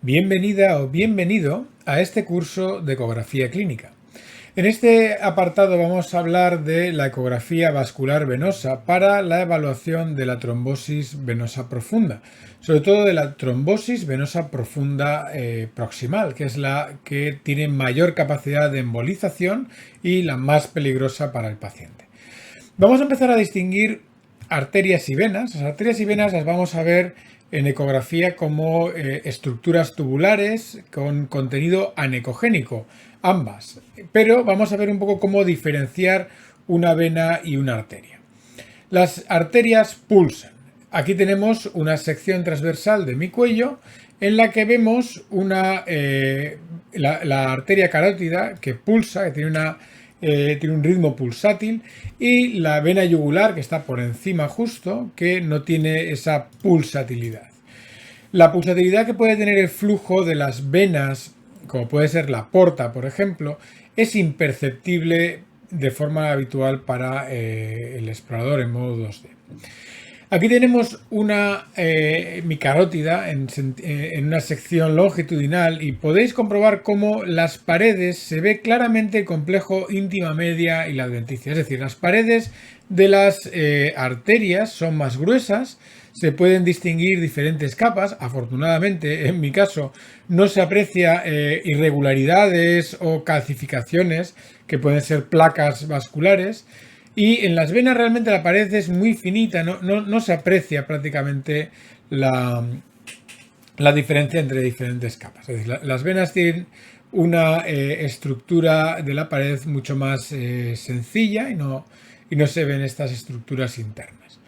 Bienvenida o bienvenido a este curso de ecografía clínica. En este apartado vamos a hablar de la ecografía vascular venosa para la evaluación de la trombosis venosa profunda, sobre todo de la trombosis venosa profunda proximal, que es la que tiene mayor capacidad de embolización y la más peligrosa para el paciente. Vamos a empezar a distinguir arterias y venas. Las arterias y venas las vamos a ver en ecografía como estructuras tubulares con contenido anecogénico, ambas. Pero vamos a ver un poco cómo diferenciar una vena y una arteria. Las arterias pulsan. Aquí tenemos una sección transversal de mi cuello en la que vemos la arteria carótida que pulsa, que tiene un ritmo pulsátil, y la vena yugular, que está por encima justo, que no tiene esa pulsatilidad. La pulsatilidad que puede tener el flujo de las venas, como puede ser la porta, por ejemplo, es imperceptible de forma habitual para el explorador en modo 2D. Aquí tenemos una micarótida en una sección longitudinal y podéis comprobar cómo las paredes se ve claramente el complejo íntima media y la adventicia. Es decir, las paredes de las arterias son más gruesas, se pueden distinguir diferentes capas. Afortunadamente, en mi caso, no se aprecia irregularidades o calcificaciones que pueden ser placas vasculares. Y en las venas realmente la pared es muy finita, no se aprecia prácticamente la diferencia entre diferentes capas. Es decir, las venas tienen una estructura de la pared mucho más sencilla y no se ven estas estructuras internas.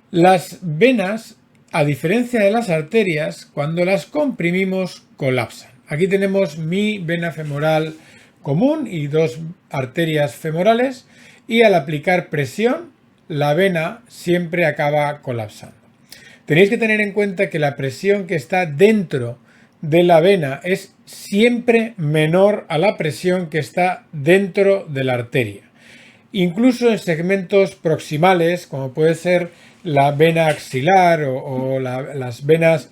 Las venas, a diferencia de las arterias, cuando las comprimimos, colapsan. Aquí tenemos mi vena femoral común y dos arterias femorales. Y al aplicar presión, la vena siempre acaba colapsando. Tenéis que tener en cuenta que la presión que está dentro de la vena es siempre menor a la presión que está dentro de la arteria. Incluso en segmentos proximales, como puede ser la vena axilar o las venas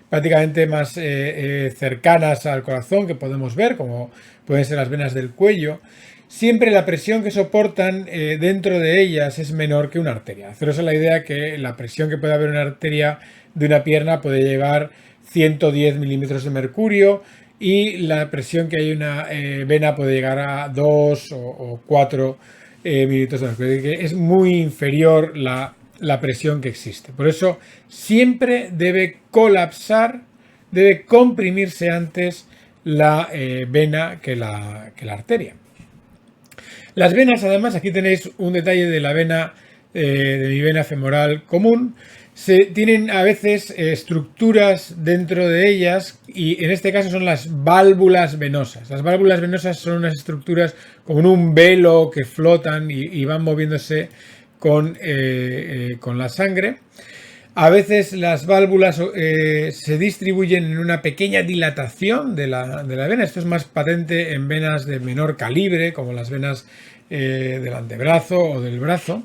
prácticamente más cercanas al corazón que podemos ver, como pueden ser las venas del cuello, siempre la presión que soportan dentro de ellas es menor que una arteria. Haceros la idea que la presión que puede haber en una arteria de una pierna puede llevar 110 milímetros de mercurio y la presión que hay en una vena puede llegar a 2 o 4 milímetros de mercurio. Que es muy inferior la presión que existe. Por eso siempre debe colapsar, debe comprimirse antes la vena que la arteria. Las venas, además, aquí tenéis un detalle de la vena, de mi vena femoral común. Tienen a veces estructuras dentro de ellas y en este caso son las válvulas venosas. Las válvulas venosas son unas estructuras como en un velo que flotan y van moviéndose con la sangre. A veces las válvulas se distribuyen en una pequeña dilatación de la vena. Esto es más patente en venas de menor calibre, como las venas del antebrazo o del brazo,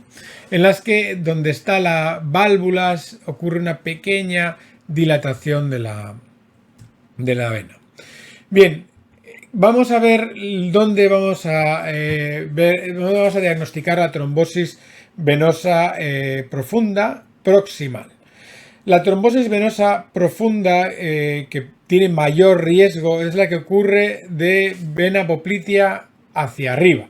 en las que donde está la válvula ocurre una pequeña dilatación de la vena. Bien, vamos a ver dónde vamos a diagnosticar la trombosis venosa profunda proximal. La trombosis venosa profunda que tiene mayor riesgo es la que ocurre de vena poplitea hacia arriba.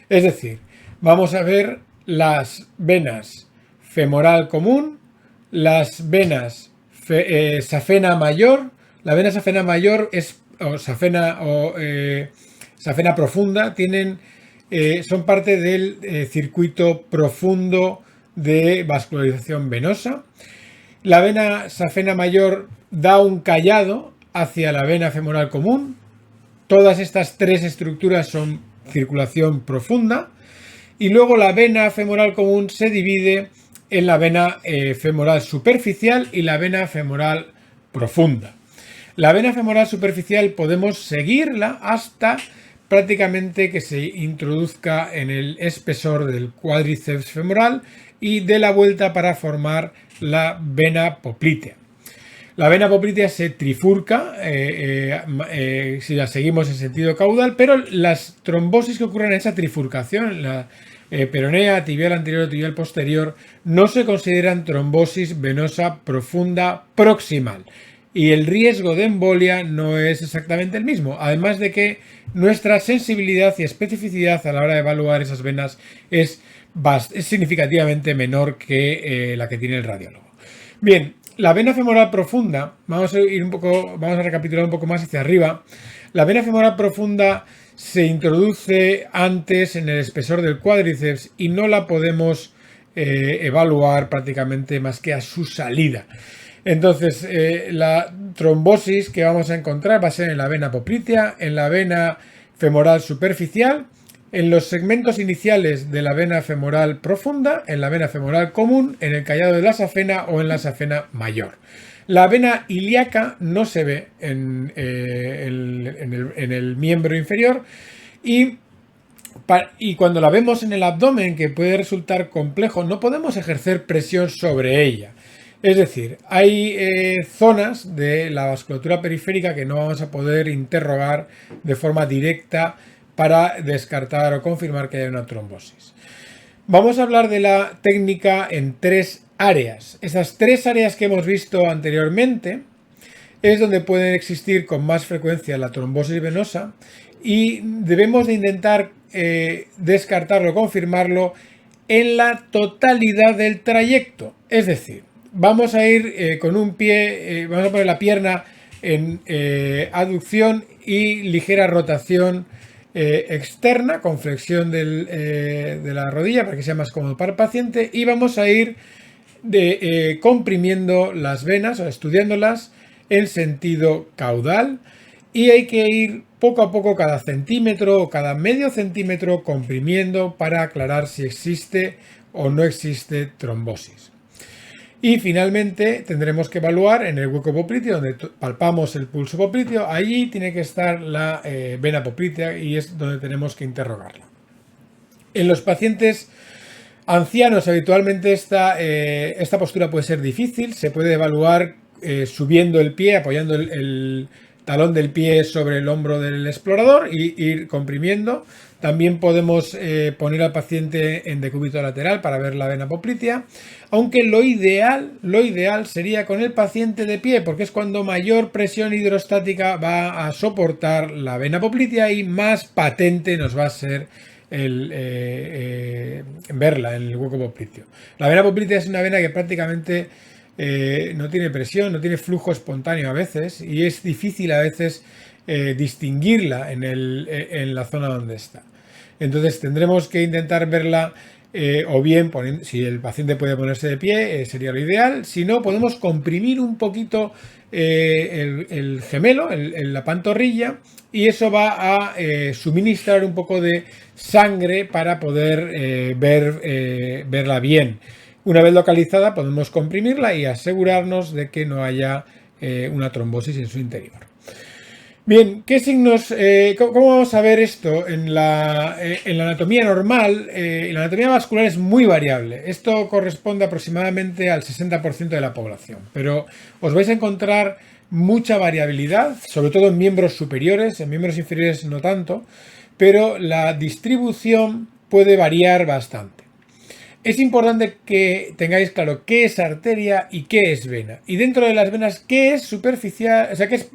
Es decir, vamos a ver las venas femoral común, las venas safena mayor. La vena safena mayor safena profunda son parte del circuito profundo de vascularización venosa. La vena safena mayor da un callado hacia la vena femoral común. Todas estas tres estructuras son circulación profunda. Y luego la vena femoral común se divide en la vena femoral superficial y la vena femoral profunda. La vena femoral superficial podemos seguirla hasta prácticamente que se introduzca en el espesor del cuádriceps femoral y dé la vuelta para formar la vena poplitea. La vena poplitea se trifurca si la seguimos en sentido caudal, pero las trombosis que ocurren en esa trifurcación, la peronea, tibial anterior o tibial posterior, no se consideran trombosis venosa profunda proximal. Y el riesgo de embolia no es exactamente el mismo, además de que nuestra sensibilidad y especificidad a la hora de evaluar esas venas es significativamente menor que la que tiene el radiólogo. Bien, la vena femoral profunda, vamos a recapitular un poco más hacia arriba. La vena femoral profunda se introduce antes en el espesor del cuádriceps y no la podemos evaluar prácticamente más que a su salida. Entonces, la trombosis que vamos a encontrar va a ser en la vena poplitea, en la vena femoral superficial, en los segmentos iniciales de la vena femoral profunda, en la vena femoral común, en el callado de la safena o en la safena mayor. La vena ilíaca no se ve en el miembro inferior y cuando la vemos en el abdomen, que puede resultar complejo, no podemos ejercer presión sobre ella. Es decir, hay zonas de la vasculatura periférica que no vamos a poder interrogar de forma directa para descartar o confirmar que hay una trombosis. Vamos a hablar de la técnica en 3 áreas. Esas 3 áreas que hemos visto anteriormente es donde puede existir con más frecuencia la trombosis venosa y debemos de intentar descartarlo o confirmarlo en la totalidad del trayecto. Es decir, vamos a ir con un pie, vamos a poner la pierna en aducción y ligera rotación externa con flexión de la rodilla para que sea más cómodo para el paciente, y vamos a ir comprimiendo las venas o estudiándolas en sentido caudal, y hay que ir poco a poco cada centímetro o cada medio centímetro comprimiendo para aclarar si existe o no existe trombosis. Y finalmente tendremos que evaluar en el hueco popliteo, donde palpamos el pulso popliteo. Allí tiene que estar la vena poplitea y es donde tenemos que interrogarla. En los pacientes ancianos habitualmente esta postura puede ser difícil. Se puede evaluar subiendo el pie, apoyando el talón del pie sobre el hombro del explorador y ir comprimiendo. También podemos poner al paciente en decúbito lateral para ver la vena poplitea, aunque lo ideal sería con el paciente de pie, porque es cuando mayor presión hidrostática va a soportar la vena poplitea y más patente nos va a ser verla en el hueco popliteo. La vena poplitea es una vena que prácticamente no tiene presión, no tiene flujo espontáneo a veces, y es difícil a veces distinguirla en la zona donde está. Entonces tendremos que intentar verla o bien si el paciente puede ponerse de pie, sería lo ideal. Si no, podemos comprimir un poquito el gemelo, la pantorrilla, y eso va a suministrar un poco de sangre para poder verla bien. Una vez localizada podemos comprimirla y asegurarnos de que no haya una trombosis en su interior. Bien, ¿qué signos? ¿Cómo vamos a ver esto en la anatomía normal? La anatomía vascular es muy variable. Esto corresponde aproximadamente al 60% de la población, pero os vais a encontrar mucha variabilidad, sobre todo en miembros superiores, en miembros inferiores no tanto, pero la distribución puede variar bastante. Es importante que tengáis claro qué es arteria y qué es vena. Y dentro de las venas, qué es superficial, o sea, qué es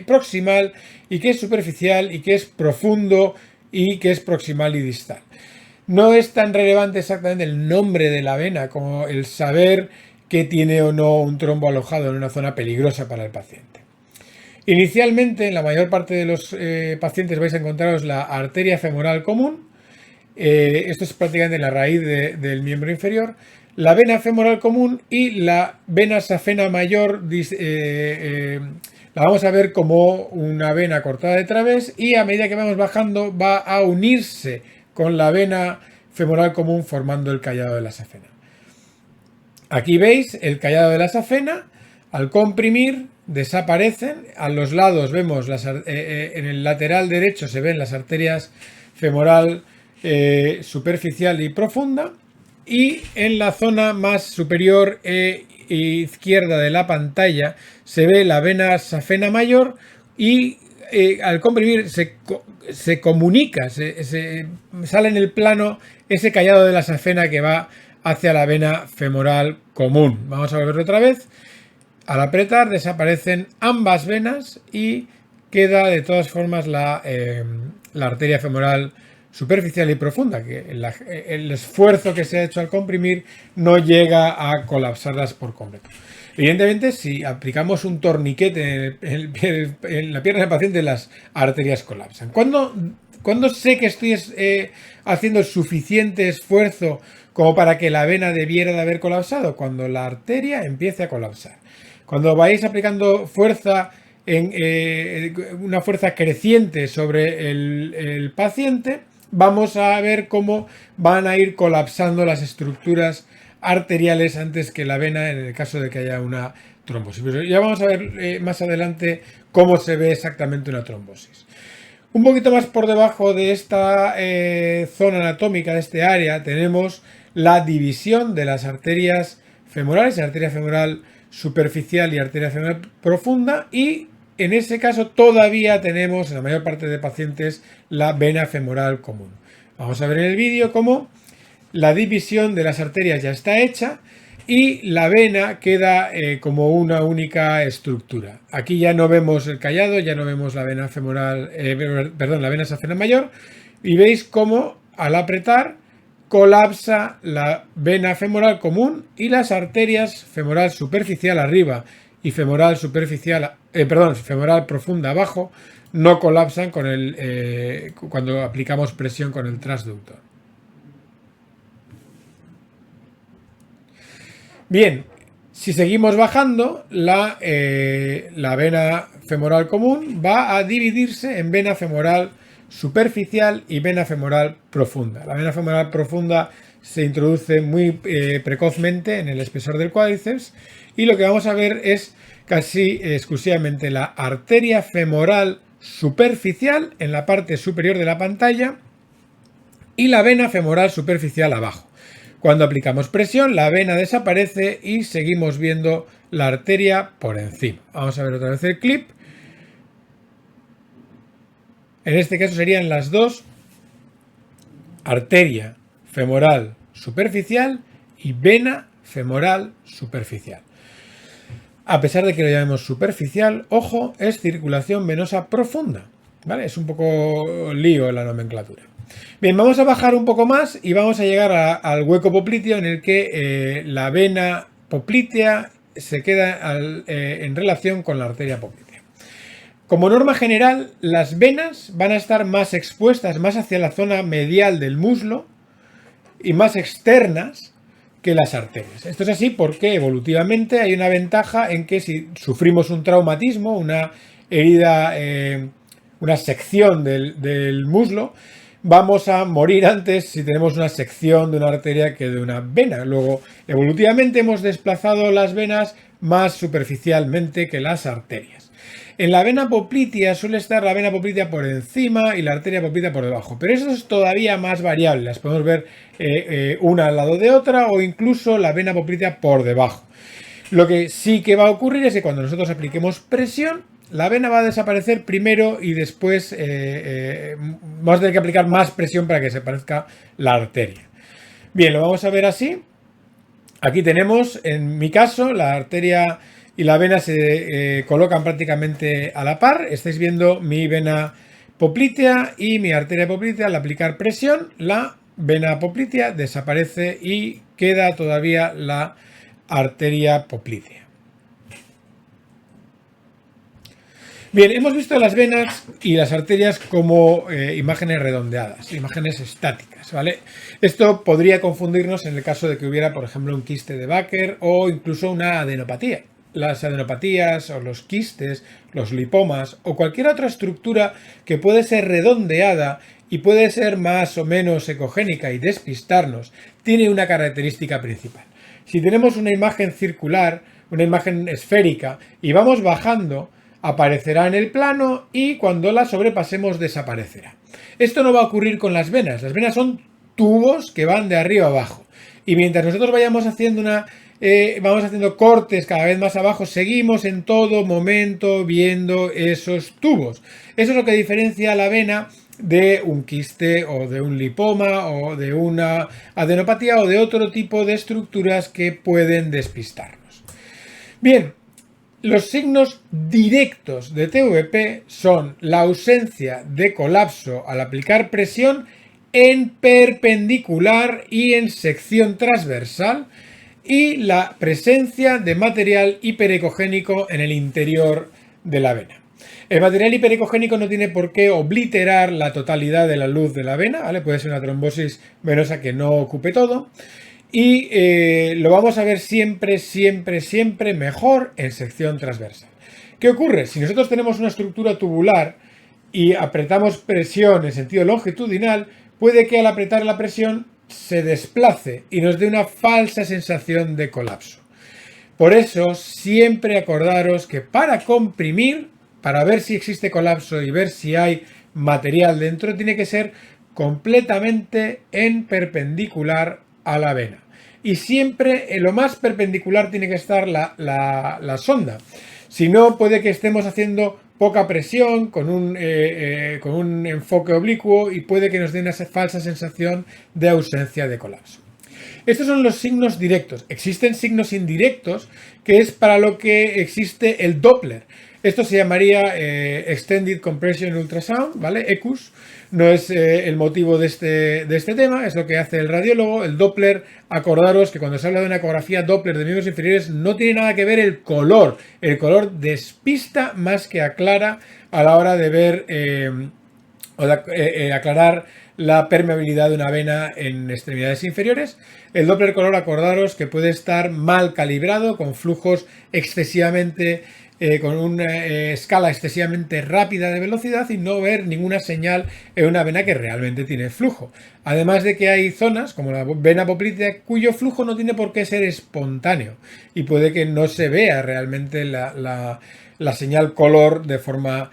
proximal y qué es superficial y qué es profundo y qué es proximal y distal. No es tan relevante exactamente el nombre de la vena como el saber que tiene o no un trombo alojado en una zona peligrosa para el paciente. Inicialmente, en la mayor parte de los pacientes vais a encontraros la arteria femoral común. Esto es prácticamente la raíz del miembro inferior, la vena femoral común y la vena safena mayor. La vamos a ver como una vena cortada de través, y a medida que vamos bajando va a unirse con la vena femoral común formando el callado de la safena. Aquí veis el callado de la safena. Al comprimir desaparecen. A los lados vemos en el lateral derecho se ven las arterias femoral superficial y profunda, y en la zona más superior izquierda de la pantalla se ve la vena safena mayor y al comprimir se comunica, sale en el plano ese callado de la safena que va hacia la vena femoral común. Vamos a verlo otra vez. Al apretar desaparecen ambas venas y queda de todas formas la arteria femoral superficial y profunda, que el esfuerzo que se ha hecho al comprimir no llega a colapsarlas por completo. Evidentemente, si aplicamos un torniquete en la pierna del paciente, las arterias colapsan. ¿Cuándo sé que estoy haciendo suficiente esfuerzo como para que la vena debiera de haber colapsado? Cuando la arteria empiece a colapsar. Cuando vais aplicando fuerza, una fuerza creciente sobre el paciente, vamos a ver cómo van a ir colapsando las estructuras arteriales antes que la vena, en el caso de que haya una trombosis. Pero ya vamos a ver más adelante cómo se ve exactamente una trombosis. Un poquito más por debajo de esta zona anatómica, de este área, tenemos la división de las arterias femorales, arteria femoral superficial y arteria femoral profunda, y en ese caso todavía tenemos en la mayor parte de pacientes la vena femoral común. Vamos a ver en el vídeo cómo la división de las arterias ya está hecha y la vena queda como una única estructura. Aquí ya no vemos el callado, ya no vemos la vena femoral, la vena safena mayor, y veis cómo al apretar colapsa la vena femoral común y las arterias femoral superficial arriba y femoral profunda abajo no colapsan cuando aplicamos presión con el transductor. Bien, si seguimos bajando, la vena femoral común va a dividirse en vena femoral superficial y vena femoral profunda. La vena femoral profunda se introduce muy precozmente en el espesor del cuádriceps y lo que vamos a ver es casi exclusivamente la arteria femoral superficial en la parte superior de la pantalla y la vena femoral superficial abajo. Cuando aplicamos presión, la vena desaparece y seguimos viendo la arteria por encima. Vamos a ver otra vez el clip. En este caso serían las dos, arteria femoral superficial y vena femoral superficial. A pesar de que lo llamemos superficial, ojo, es circulación venosa profunda, ¿vale? Es un poco lío la nomenclatura. Bien, vamos a bajar un poco más y vamos a llegar al hueco popliteo en el que la vena poplitea se queda en relación con la arteria poplitea. Como norma general, las venas van a estar más expuestas, más hacia la zona medial del muslo y más externas que las arterias. Esto es así porque evolutivamente hay una ventaja en que si sufrimos un traumatismo, una herida, una sección del muslo, vamos a morir antes si tenemos una sección de una arteria que de una vena. Luego, evolutivamente hemos desplazado las venas más superficialmente que las arterias. En la vena poplitea suele estar la vena poplitea por encima y la arteria poplitea por debajo, pero eso es todavía más variable. Las podemos ver una al lado de otra o incluso la vena poplitea por debajo. Lo que sí que va a ocurrir es que cuando nosotros apliquemos presión, la vena va a desaparecer primero y después vamos a tener que aplicar más presión para que se parezca la arteria. Bien, lo vamos a ver así. Aquí tenemos, en mi caso, la arteria y la vena se colocan prácticamente a la par. Estáis viendo mi vena poplitea y mi arteria poplitea. Al aplicar presión, la vena poplitea desaparece y queda todavía la arteria poplitea. Bien, hemos visto las venas y las arterias como imágenes redondeadas, imágenes estáticas, ¿vale? Esto podría confundirnos en el caso de que hubiera, por ejemplo, un quiste de Baker o incluso una adenopatía. Las adenopatías o los quistes, los lipomas o cualquier otra estructura que puede ser redondeada y puede ser más o menos ecogénica y despistarnos, tiene una característica principal. Si tenemos una imagen circular, una imagen esférica y vamos bajando, aparecerá en el plano y cuando la sobrepasemos desaparecerá. Esto no va a ocurrir con las venas. Las venas son tubos que van de arriba a abajo. Y mientras nosotros vayamos haciendo una vamos haciendo cortes cada vez más abajo, seguimos en todo momento viendo esos tubos. Eso es lo que diferencia la vena de un quiste o de un lipoma o de una adenopatía o de otro tipo de estructuras que pueden despistarnos. Bien, los signos directos de TVP son la ausencia de colapso al aplicar presión en perpendicular y en sección transversal y la presencia de material hiperecogénico en el interior de la vena. El material hiperecogénico no tiene por qué obliterar la totalidad de la luz de la vena, ¿vale? Puede ser una trombosis venosa que no ocupe todo. Y lo vamos a ver siempre mejor en sección transversal. ¿Qué ocurre? Si nosotros tenemos una estructura tubular y apretamos presión en sentido longitudinal, puede que al apretar la presión se desplace y nos dé una falsa sensación de colapso. Por eso, siempre acordaros que para comprimir, para ver si existe colapso y ver si hay material dentro, tiene que ser completamente en perpendicular a la vena. Y siempre en lo más perpendicular tiene que estar la sonda. Si no, puede que estemos haciendo poca presión con un enfoque oblicuo y puede que nos dé una falsa sensación de ausencia de colapso. Estos son los signos directos. Existen signos indirectos, que es para lo que existe el Doppler. Esto se llamaría Extended Compression Ultrasound, ¿vale? ECUS. No es el motivo de este tema, es lo que hace el radiólogo. El Doppler, acordaros que cuando se habla de una ecografía Doppler de miembros inferiores no tiene nada que ver el color. El color despista más que aclara a la hora de ver o de aclarar la permeabilidad de una vena en extremidades inferiores. El Doppler color, acordaros que puede estar mal calibrado, con flujos excesivamente con una escala excesivamente rápida de velocidad y no ver ninguna señal en una vena que realmente tiene flujo. Además de que hay zonas, como la vena poplítea, cuyo flujo no tiene por qué ser espontáneo y puede que no se vea realmente la señal color de forma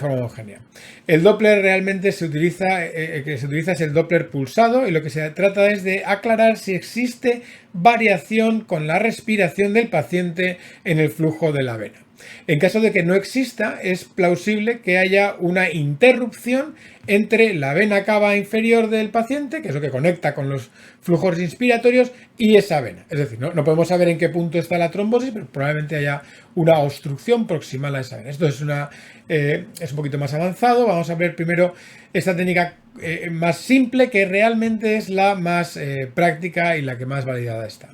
homogénea. El Doppler realmente se utiliza es el Doppler pulsado y lo que se trata es de aclarar si existe variación con la respiración del paciente en el flujo de la vena. En caso de que no exista, es plausible que haya una interrupción entre la vena cava inferior del paciente, que es lo que conecta con los flujos inspiratorios, y esa vena. Es decir, no podemos saber en qué punto está la trombosis, pero probablemente haya una obstrucción proximal a esa vena. Esto es un poquito más avanzado. Vamos a ver primero esta técnica más simple, que realmente es la más práctica y la que más validada está.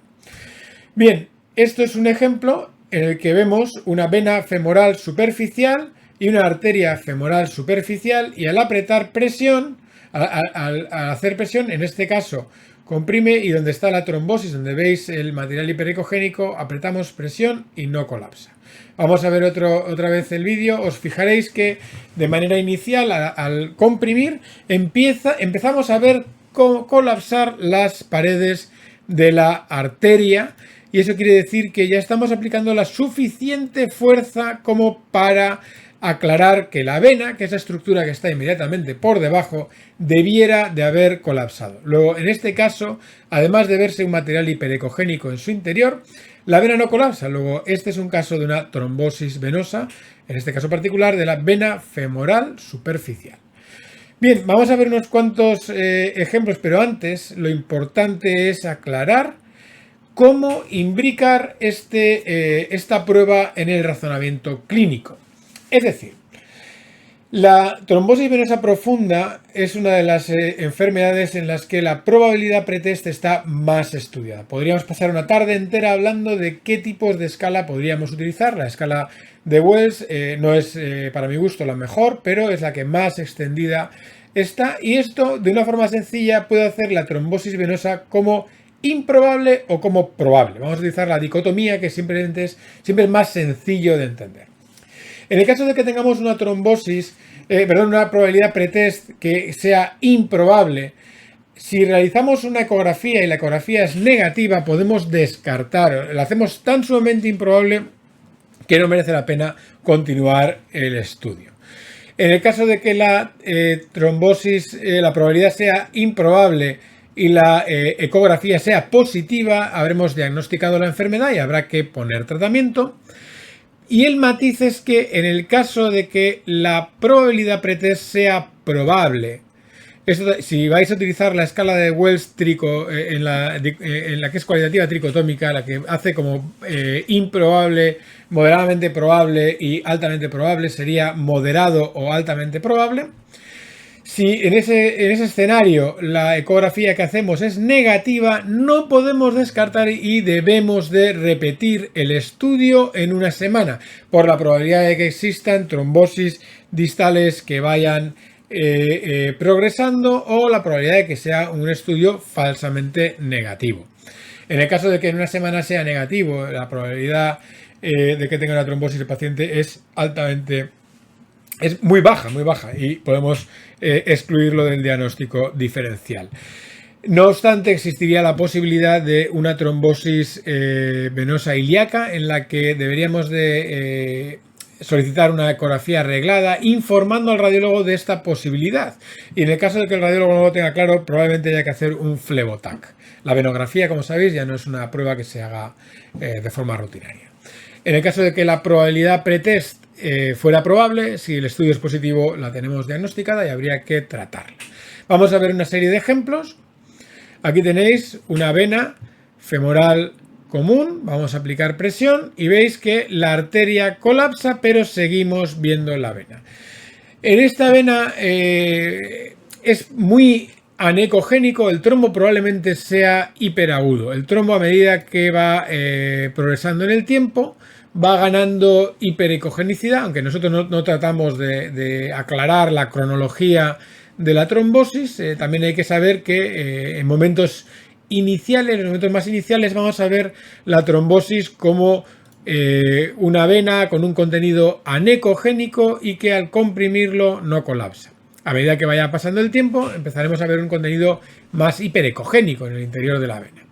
Bien, esto es un ejemplo en el que vemos una vena femoral superficial y una arteria femoral superficial, y al apretar presión, al hacer presión, en este caso comprime, y donde está la trombosis, donde veis el material hiperecogénico, apretamos presión y no colapsa. Vamos a ver otra vez el vídeo. Os fijaréis que de manera inicial, al comprimir, empezamos a ver colapsar las paredes de la arteria, y eso quiere decir que ya estamos aplicando la suficiente fuerza como para aclarar que la vena, que es la estructura que está inmediatamente por debajo, debiera de haber colapsado. Luego, en este caso, además de verse un material hiperecogénico en su interior, la vena no colapsa. Luego, este es un caso de una trombosis venosa, en este caso particular de la vena femoral superficial. Bien, vamos a ver unos cuantos ejemplos, pero antes lo importante es aclarar cómo imbricar esta prueba en el razonamiento clínico. Es decir, la trombosis venosa profunda es una de las enfermedades en las que la probabilidad pretest está más estudiada. Podríamos pasar una tarde entera hablando de qué tipos de escala podríamos utilizar. La escala de Wells no es, para mi gusto, la mejor, pero es la que más extendida está. Y esto, de una forma sencilla, puede hacer la trombosis venosa como improbable o como probable. Vamos a utilizar la dicotomía, que siempre es más sencillo de entender. En el caso de que tengamos una trombosis, una probabilidad pretest que sea improbable, si realizamos una ecografía y la ecografía es negativa, podemos descartar. La hacemos tan sumamente improbable que no merece la pena continuar el estudio. En el caso de que la trombosis, la probabilidad sea improbable y la ecografía sea positiva, habremos diagnosticado la enfermedad y habrá que poner tratamiento. Y el matiz es que en el caso de que la probabilidad pretest sea probable, si vais a utilizar la escala de Wells en la que es cualitativa tricotómica, la que hace como improbable, moderadamente probable y altamente probable, sería moderado o altamente probable. Si en ese escenario la ecografía que hacemos es negativa, no podemos descartar y debemos de repetir el estudio en una semana por la probabilidad de que existan trombosis distales que vayan progresando o la probabilidad de que sea un estudio falsamente negativo. En el caso de que en una semana sea negativo, la probabilidad de que tenga una trombosis el paciente es muy baja y podemos excluirlo del diagnóstico diferencial. No obstante, existiría la posibilidad de una trombosis venosa ilíaca en la que deberíamos de solicitar una ecografía arreglada informando al radiólogo de esta posibilidad. Y en el caso de que el radiólogo no lo tenga claro, probablemente haya que hacer un flebotac. La venografía, como sabéis, ya no es una prueba que se haga de forma rutinaria. En el caso de que la probabilidad pretest fuera probable, si el estudio es positivo, la tenemos diagnosticada y habría que tratarla. Vamos a ver una serie de ejemplos. Aquí tenéis una vena femoral común, vamos a aplicar presión y veis que la arteria colapsa, pero seguimos viendo la vena. En esta vena es muy anecogénico, el trombo probablemente sea hiperagudo. El trombo, a medida que va progresando en el tiempo, va ganando hiperecogenicidad, aunque nosotros no tratamos de aclarar la cronología de la trombosis. También hay que saber que en momentos más iniciales, vamos a ver la trombosis como una vena con un contenido anecogénico y que al comprimirlo no colapsa. A medida que vaya pasando el tiempo, empezaremos a ver un contenido más hiperecogénico en el interior de la vena.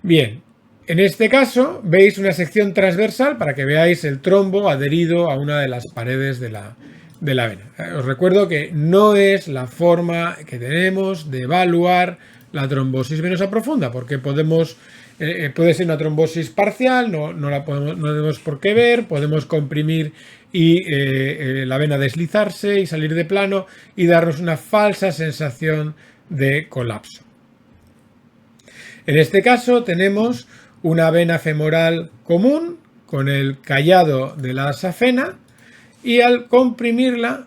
Bien, en este caso veis una sección transversal para que veáis el trombo adherido a una de las paredes de la vena. Os recuerdo que no es la forma que tenemos de evaluar la trombosis venosa profunda, porque puede ser una trombosis parcial, no tenemos por qué ver, podemos comprimir y la vena deslizarse y salir de plano y darnos una falsa sensación de colapso. En este caso tenemos una vena femoral común con el callado de la safena y al comprimirla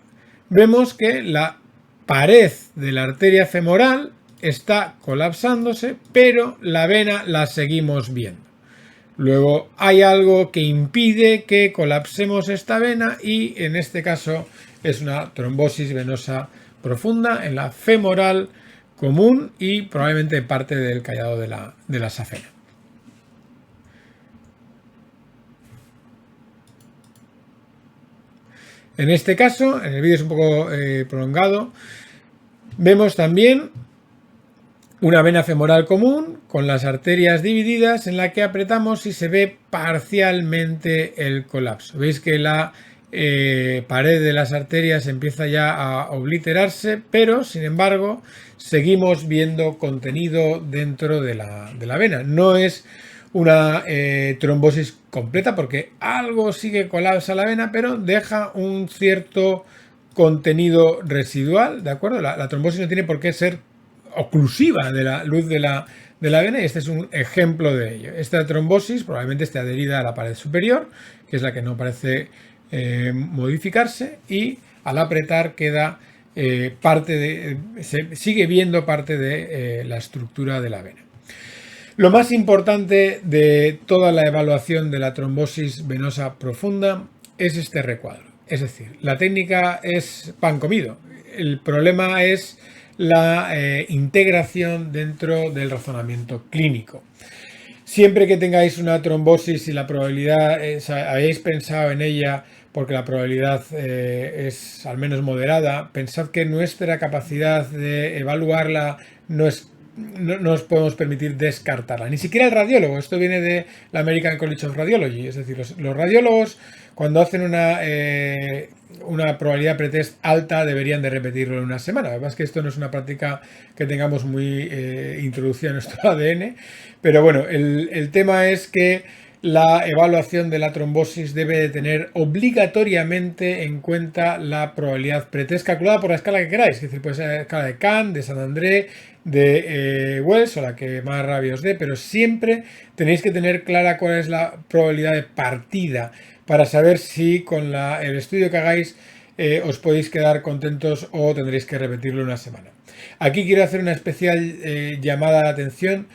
vemos que la pared de la arteria femoral está colapsándose, pero la vena la seguimos viendo. Luego hay algo que impide que colapsemos esta vena y en este caso es una trombosis venosa profunda en la femoral común y probablemente parte del callado de la safena. En este caso, en el vídeo es un poco prolongado, vemos también una vena femoral común con las arterias divididas en la que apretamos y se ve parcialmente el colapso. Veis que la pared de las arterias empieza ya a obliterarse, pero sin embargo seguimos viendo contenido dentro de la vena. No es una trombosis completa porque algo sigue colapsa la vena, pero deja un cierto contenido residual, ¿de acuerdo? La trombosis no tiene por qué ser oclusiva de la luz de la vena y este es un ejemplo de ello. Esta trombosis probablemente esté adherida a la pared superior, que es la que no parece modificarse, y al apretar queda se sigue viendo parte de la estructura de la vena. Lo más importante de toda la evaluación de la trombosis venosa profunda es este recuadro. Es decir, la técnica es pan comido. El problema es la integración dentro del razonamiento clínico. Siempre que tengáis una trombosis y la probabilidad, hayáis pensado en ella porque la probabilidad es al menos moderada, pensad que nuestra capacidad de evaluarla no es no nos podemos permitir descartarla. Ni siquiera el radiólogo. Esto viene de la American College of Radiology. Es decir, los radiólogos, cuando hacen una probabilidad pretest alta, deberían de repetirlo en una semana. Además que esto no es una práctica que tengamos muy introducida en nuestro ADN. Pero bueno, el tema es que la evaluación de la trombosis debe de tener obligatoriamente en cuenta la probabilidad pretest calculada por la escala que queráis. Es decir, puede ser la escala de Kahn, de Sant André, de Wells o la que más rabia os dé, pero siempre tenéis que tener clara cuál es la probabilidad de partida para saber si con el estudio que hagáis os podéis quedar contentos o tendréis que repetirlo una semana. Aquí quiero hacer una especial llamada de atención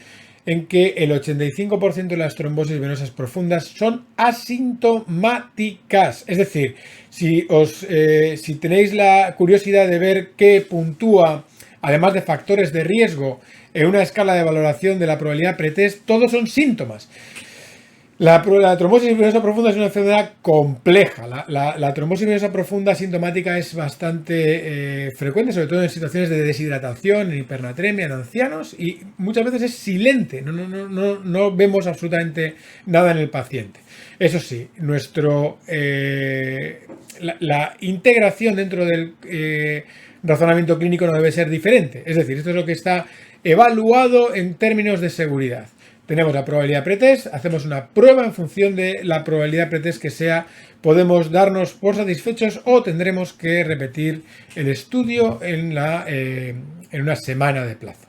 en que el 85% de las trombosis venosas profundas son asintomáticas. Es decir, si tenéis la curiosidad de ver qué puntúa, además de factores de riesgo, en una escala de valoración de la probabilidad pretest, todos son síntomas. La trombosis venosa profunda es una enfermedad compleja. La trombosis venosa profunda asintomática es bastante frecuente, sobre todo en situaciones de deshidratación, en hipernatremia, en ancianos, y muchas veces es silente. No vemos absolutamente nada en el paciente. Eso sí, la integración dentro del razonamiento clínico no debe ser diferente. Es decir, esto es lo que está evaluado en términos de seguridad. Tenemos la probabilidad pretest, hacemos una prueba en función de la probabilidad pretest que sea, podemos darnos por satisfechos o tendremos que repetir el estudio en una semana de plazo.